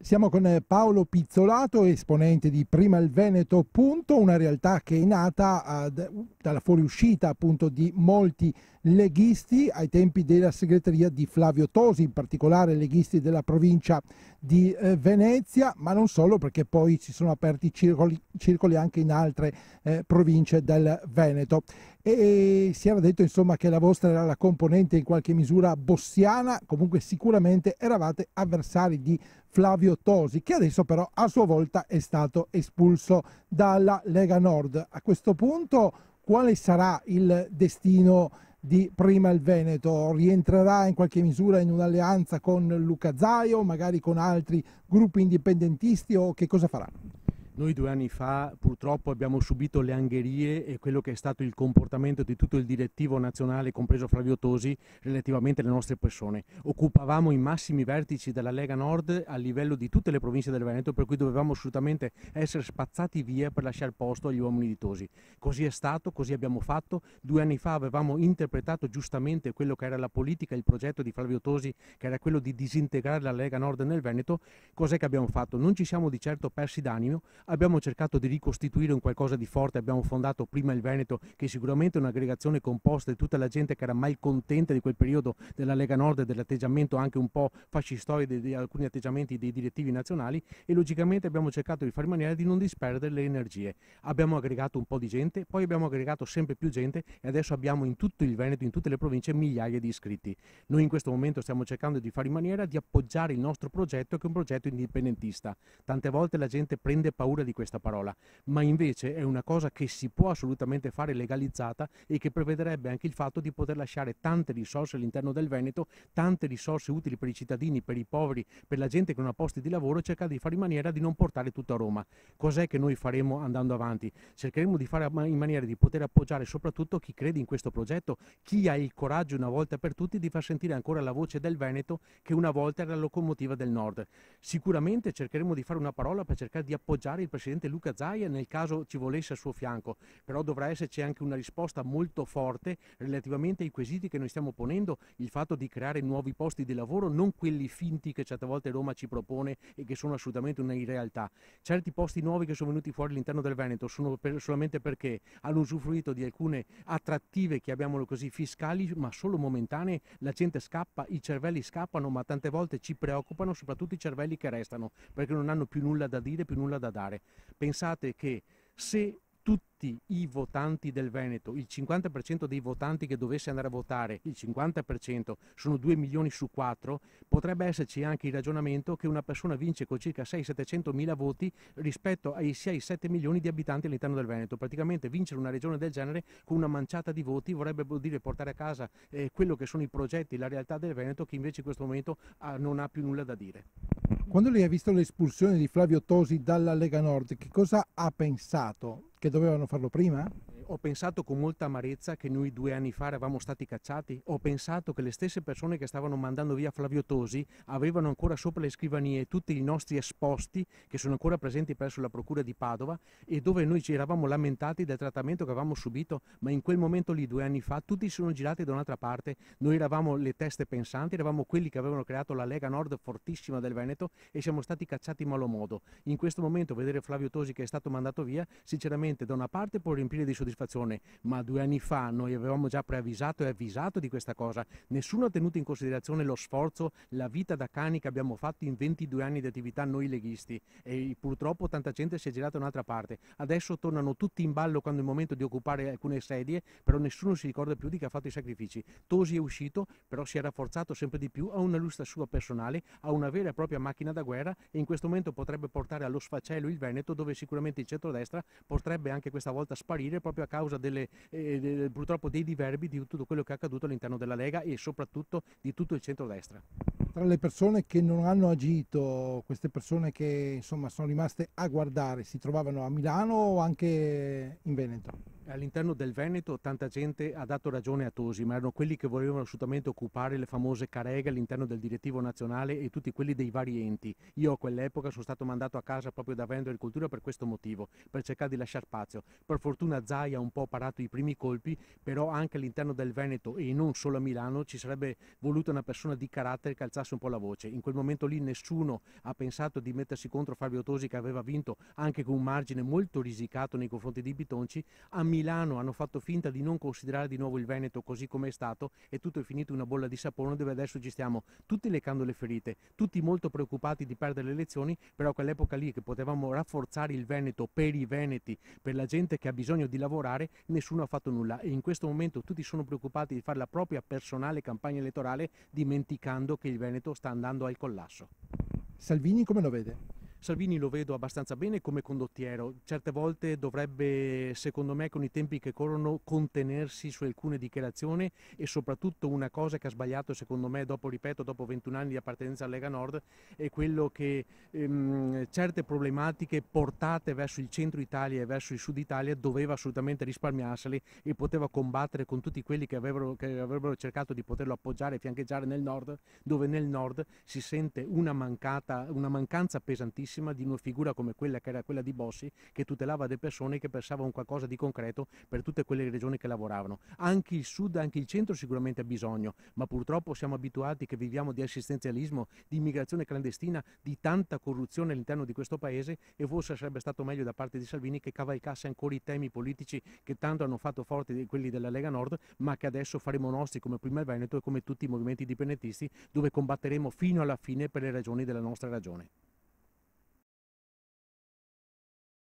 Siamo con Paolo Pizzolato, esponente di Prima il Veneto, appunto, una realtà che è nata dalla fuoriuscita appunto di molti leghisti ai tempi della segreteria di Flavio Tosi, in particolare leghisti della provincia di Venezia, ma non solo, perché poi si sono aperti circoli anche in altre province del Veneto. E si era detto insomma che la vostra era la componente in qualche misura bossiana, comunque sicuramente eravate avversari di Flavio Tosi, che adesso però a sua volta è stato espulso dalla Lega Nord. A questo punto quale sarà il destino di Prima il Veneto? Rientrerà in qualche misura in un'alleanza con Luca Zaio, magari con altri gruppi indipendentisti, o che cosa farà? Noi 2 anni fa purtroppo abbiamo subito le angherie e quello che è stato il comportamento di tutto il direttivo nazionale, compreso Flavio Tosi, relativamente alle nostre persone. Occupavamo i massimi vertici della Lega Nord a livello di tutte le province del Veneto, per cui dovevamo assolutamente essere spazzati via per lasciare posto agli uomini di Tosi. Così è stato, così abbiamo fatto. 2 anni fa avevamo interpretato giustamente quello che era la politica, il progetto di Flavio Tosi, che era quello di disintegrare la Lega Nord nel Veneto. Cos'è che abbiamo fatto? Non ci siamo di certo persi d'animo. Abbiamo cercato di ricostituire un qualcosa di forte, abbiamo fondato Prima il Veneto, che è sicuramente un'aggregazione composta di tutta la gente che era malcontenta di quel periodo della Lega Nord e dell'atteggiamento anche un po' fascistoide di alcuni atteggiamenti dei direttivi nazionali, e logicamente abbiamo cercato di fare in maniera di non disperdere le energie. Abbiamo aggregato un po' di gente, poi abbiamo aggregato sempre più gente e adesso abbiamo in tutto il Veneto, in tutte le province, migliaia di iscritti. Noi in questo momento stiamo cercando di fare in maniera di appoggiare il nostro progetto, che è un progetto indipendentista. Tante volte la gente prende paura di questa parola, ma invece è una cosa che si può assolutamente fare legalizzata e che prevederebbe anche il fatto di poter lasciare tante risorse all'interno del Veneto, tante risorse utili per i cittadini, per i poveri, per la gente che non ha posti di lavoro, e cercare di fare in maniera di non portare tutto a Roma. Cos'è che noi faremo andando avanti? Cercheremo di fare in maniera di poter appoggiare soprattutto chi crede in questo progetto, chi ha il coraggio una volta per tutti di far sentire ancora la voce del Veneto, che una volta era la locomotiva del Nord. Sicuramente cercheremo di fare una parola per cercare di appoggiare il presidente Luca Zaia nel caso ci volesse al suo fianco, però dovrà esserci anche una risposta molto forte relativamente ai quesiti che noi stiamo ponendo, il fatto di creare nuovi posti di lavoro, non quelli finti che certe volte Roma ci propone e che sono assolutamente una irrealtà. Certi posti nuovi che sono venuti fuori all'interno del Veneto sono solamente perché hanno usufruito di alcune attrattive, chiamiamolo così, fiscali, ma solo momentanee. La gente scappa, i cervelli scappano, ma tante volte ci preoccupano soprattutto i cervelli che restano, perché non hanno più nulla da dire, più nulla da dare. Pensate che se tutti i votanti del Veneto, il 50% dei votanti che dovesse andare a votare, il 50% sono 2 milioni su 4, potrebbe esserci anche il ragionamento che una persona vince con circa 600-700 mila voti rispetto ai 6-7 milioni di abitanti all'interno del Veneto. Praticamente vincere una regione del genere con una manciata di voti vorrebbe dire portare a casa quello che sono i progetti, la realtà del Veneto, che invece in questo momento non ha più nulla da dire. Quando lei ha visto l'espulsione di Flavio Tosi dalla Lega Nord, che cosa ha pensato? Che dovevano farlo prima? Ho pensato con molta amarezza che noi 2 anni fa eravamo stati cacciati. Ho pensato che le stesse persone che stavano mandando via Flavio Tosi avevano ancora sopra le scrivanie tutti i nostri esposti, che sono ancora presenti presso la procura di Padova, e dove noi ci eravamo lamentati del trattamento che avevamo subito, ma in quel momento lì 2 anni fa tutti si sono girati da un'altra parte. Noi eravamo le teste pensanti, eravamo quelli che avevano creato la Lega Nord fortissima del Veneto, e siamo stati cacciati in malo modo. In questo momento vedere Flavio Tosi che è stato mandato via, sinceramente da una parte può riempire di soddisfazione, ma 2 anni fa noi avevamo già preavvisato e avvisato di questa cosa. Nessuno ha tenuto in considerazione lo sforzo, la vita da cani che abbiamo fatto in 22 anni di attività noi leghisti, e purtroppo tanta gente si è girata da un'altra parte. Adesso tornano tutti in ballo quando è il momento di occupare alcune sedie, però nessuno si ricorda più di chi ha fatto i sacrifici. Tosi è uscito, però si è rafforzato sempre di più, a una lusta sua personale, a una vera e propria macchina da guerra, e in questo momento potrebbe portare allo sfacelo il Veneto, dove sicuramente il centrodestra potrebbe anche questa volta sparire proprio a causa purtroppo dei diverbi di tutto quello che è accaduto all'interno della Lega e soprattutto di tutto il centrodestra. Tra le persone che non hanno agito, queste persone che insomma sono rimaste a guardare, si trovavano a Milano o anche in Veneto? All'interno del Veneto tanta gente ha dato ragione a Tosi, ma erano quelli che volevano assolutamente occupare le famose careghe all'interno del direttivo nazionale e tutti quelli dei vari enti. Io a quell'epoca sono stato mandato a casa proprio da Vendo Agricoltura per questo motivo, per cercare di lasciare spazio. Per fortuna Zai ha un po' parato i primi colpi, però anche all'interno del Veneto e non solo a Milano ci sarebbe voluta una persona di carattere che alzasse un po' la voce. In quel momento lì nessuno ha pensato di mettersi contro Fabio Tosi, che aveva vinto anche con un margine molto risicato nei confronti di Bitonci. A Milano hanno fatto finta di non considerare di nuovo il Veneto così come è stato e tutto è finito in una bolla di sapone, dove adesso ci stiamo tutti leccando le ferite, tutti molto preoccupati di perdere le elezioni, però a quell'epoca lì che potevamo rafforzare il Veneto per i veneti, per la gente che ha bisogno di lavorare, nessuno ha fatto nulla e in questo momento tutti sono preoccupati di fare la propria personale campagna elettorale, dimenticando che il Veneto sta andando al collasso. Salvini come lo vede? Salvini lo vedo abbastanza bene come condottiero, certe volte dovrebbe, secondo me, con i tempi che corrono, contenersi su alcune dichiarazioni e soprattutto una cosa che ha sbagliato, secondo me, dopo 21 anni di appartenenza alla Lega Nord, è quello che certe problematiche portate verso il centro Italia e verso il sud Italia doveva assolutamente risparmiarseli e poteva combattere con tutti quelli che avrebbero cercato di poterlo appoggiare e fiancheggiare nel nord, dove nel nord si sente una mancanza pesantissima di una figura come quella che era quella di Bossi, che tutelava le persone, che pensava un qualcosa di concreto per tutte quelle regioni che lavoravano. Anche il sud, anche il centro sicuramente ha bisogno, ma purtroppo siamo abituati che viviamo di assistenzialismo, di immigrazione clandestina, di tanta corruzione all'interno di questo paese e forse sarebbe stato meglio da parte di Salvini che cavalcasse ancora i temi politici che tanto hanno fatto forti quelli della Lega Nord, ma che adesso faremo nostri come Prima il Veneto e come tutti i movimenti indipendentisti, dove combatteremo fino alla fine per le ragioni della nostra ragione.